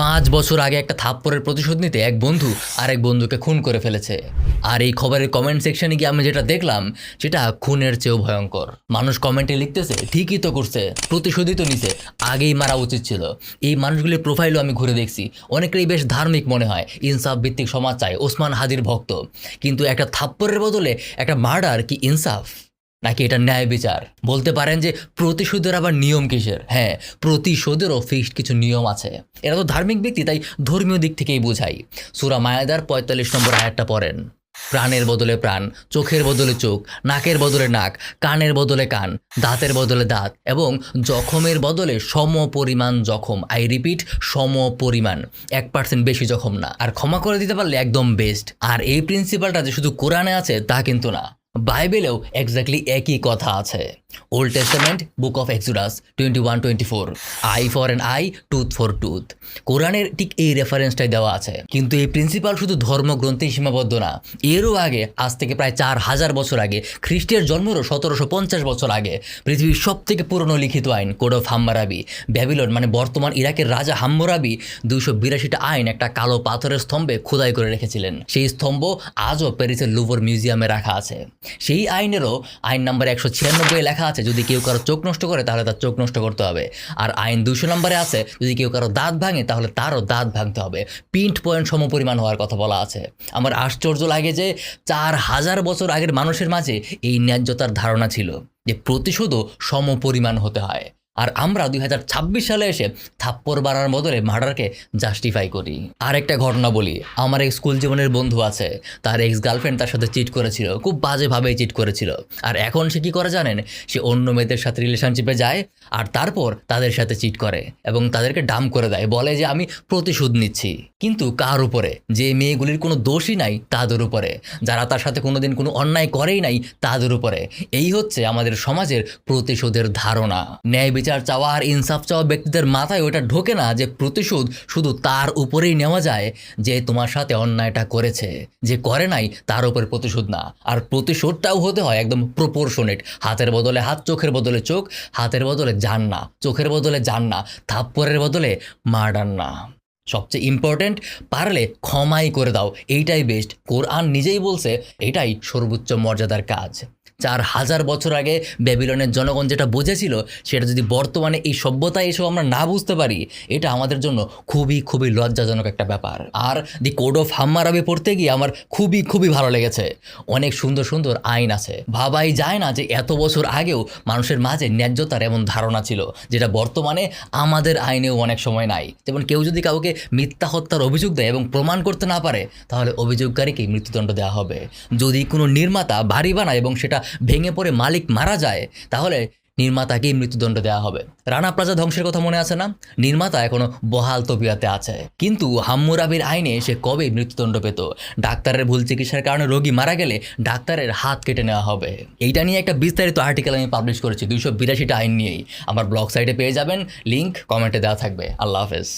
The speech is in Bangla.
5 বছর আগে একটা থাপ্পড়ের প্রতিশোধ নিতে এক বন্ধু আরেক বন্ধুকে খুন করে ফেলেছে। আর এই খবরের কমেন্ট সেকশনে গিয়ে আমি যেটা দেখলাম সেটা খুনের চেয়েও ভয়ঙ্কর। মানুষ কমেন্টে লিখতেছে ঠিকই তো করছে, প্রতিশোধই তো নিছে, আগেই মারা উচিত ছিল। এই মানুষগুলির প্রোফাইলও আমি ঘুরে দেখছি, অনেকেই বেশ ধার্মিক মনে হয়, ইনসাফ ভিত্তিক সমাজ চায়, ওসমান হাদির ভক্ত। কিন্তু একটা থাপ্পড়ের বদলে একটা মার্ডার কি ইনসাফ, নাকি এটা ন্যায় বিচার? বলতে পারেন যে প্রতিশোধের আবার নিয়ম কিসের? হ্যাঁ, প্রতিশোধেরও ফিক্সড কিছু নিয়ম আছে। এরা তো ধার্মিক ব্যক্তি, তাই ধর্মীয় দিক থেকেই বোঝাই। সূরা মায়েদার ৪৫ নম্বর আয়াতটা পড়েন। প্রাণের বদলে প্রাণ, চোখের বদলে চোখ, নাকের বদলে নাক, কানের বদলে কান, দাঁতের বদলে দাঁত এবং জখমের বদলে সম পরিমাণ জখম। আই রিপিট, সম পরিমাণ, 1% বেশি জখম না। আর ক্ষমা করে দিতে পারলে একদম বেস্ট। আর এই প্রিন্সিপালটা যে শুধু কোরআনে আছে তা কিন্তু না, বাইবেলেও এক্স্যাক্টলি একই কথা আছে। Old testament book of Exodus 21:24, I for an I, tooth for tooth. কোরআনের ঠিক এই রেফারেন্সটাই দেওয়া আছে। কিন্তু এই প্রিন্সিপাল শুধু ধর্মগ্রন্থেই সীমাবদ্ধ না। এরও আগে, আজ থেকে প্রায় 4000 বছর আগে, খ্রিস্টের জন্মেরও 1750 বছর আগে, পৃথিবীর সবথেকে পুরনো লিখিত আইন কোড অফ হাম্মারাবি, ব্যাবিলন মানে বর্তমান ইরাকের রাজা হাম্মুরাবি 282টা আইন একটা কালো পাথরের স্তম্ভে খোদাই করে রেখেছিলেন। সেই স্তম্ভ আজও প্যারিসের লুভর মিউজিয়ামে রাখা আছে। সেই আইনেরও আইন নাম্বার 196 লেখা আছে, যদি কেউ কারো চোখ নষ্ট করে তাহলে তার চোখ নষ্ট করতে হবে। আর আইন 200 নম্বরে আছে, যদি কেউ কারো দাঁত ভাঙে তাহলে তারও দাঁত ভাঙতে হবে। পিন্ট পয়েন্ট সমপরিমাণ হওয়ার কথা বলা আছে। আমার আশ্চর্য লাগে যে 4000 বছর আগের মানুষের মাঝে এই ন্যায্যতার ধারণা ছিল যে প্রতিশোধও সমপরিমাণ হতে হয়। আর আমরা 2026 সালে এসে থাপ্পড় বাড়ার বদলে মার্ডারকে জাস্টিফাই করি। আর একটা ঘটনা বলি, আমার এক স্কুল জীবনের বন্ধু আছে, তার এক্স গার্লফ্রেন্ড তার সাথে চিট করেছিল, খুব বাজেভাবেই চিট করেছিল। আর এখন সে কী করে জানেন? সে অন্য মেয়েদের সাথে রিলেশনশিপে যায় আর তারপর তাদের সাথে চিট করে এবং তাদেরকে ডাম্প করে দেয়, বলে যে আমি প্রতিশোধ নিচ্ছি। কিন্তু কার উপরে? যে মেয়েগুলির কোনো দোষই নাই তাদের উপরে, যারা তার সাথে কোনোদিন কোনো অন্যায় করেই নাই তাদের উপরে। এই হচ্ছে আমাদের সমাজের প্রতিশোধের ধারণা। ন্যায় বিচার চাওয়া আর ইনসাফ চাওয়া ব্যক্তিদের মাথায় ওটা ঢোকে না যে প্রতিশোধ শুধু তার উপরেই নেওয়া যায় যে তোমার সাথে অন্যায়টা করেছে, যে করে নাই তার উপর প্রতিশোধ না। আর প্রতিশোধটাও হতে হয় একদম প্রপোর্শনেট। হাতের বদলে হাত, চোখের বদলে চোখ, হাতের বদলে জান না, চোখের বদলে জান না, থাপ্পড়ের বদলে মার্ডার না। সবচেয়ে ইম্পর্টেন্ট, পারলে ক্ষমাই করে দাও, এইটাই বেস্ট। কোরআন নিজেই বলছে এটাই সর্বোচ্চ মর্যাদার কাজ। 4000 বছর আগে ব্যাবিলনের জনগণ যেটা বুঝেছিল সেটা যদি বর্তমানে এই সভ্যতায় এসেও আমরা না বুঝতে পারি, এটা আমাদের জন্য খুবই খুবই লজ্জাজনক একটা ব্যাপার। আর দি কোড অফ হাম্মারাবি পড়তে গিয়ে আমার খুবই ভালো লেগেছে। অনেক সুন্দর সুন্দর আইন আছে। ভাবাই যায় না যে এত বছর আগেও মানুষের মাঝে ন্যায্যতার এমন ধারণা ছিল, যেটা বর্তমানে আমাদের আইনেও অনেক সময় নাই। যেমন কেউ যদি কাউকে মিথ্যা হত্যার অভিযোগ দেয় এবং প্রমাণ করতে না পারে, তাহলে অভিযোগকারীকে মৃত্যুদণ্ড দেওয়া হবে। যদি কোনো নির্মাতা বাড়ি বানায় এবং সেটা ভেঙে পড়ে মালিক মারা যায়, তাহলে নির্মাতাকেই মৃত্যুদণ্ড দেওয়া হবে। রানা প্লাজা ধ্বংসের কথা মনে আছে না? নির্মাতা এখনো বহাল তবিয়াতে আছে, কিন্তু হাম্মুরাবির আইনে সে কবে মৃত্যুদণ্ড পেত? ডাক্তারের ভুল চিকিৎসার কারণে রোগী মারা গেলে ডাক্তারের হাত কেটে নেওয়া হবে। এইটা নিয়ে একটা বিস্তারিত আর্টিকেল আমি পাবলিশ করেছি 282টা আইন নিয়েই। আমার ব্লগ সাইটে পেয়ে যাবেন, লিঙ্ক কমেন্টে দেওয়া থাকবে। আল্লাহ হাফেজ।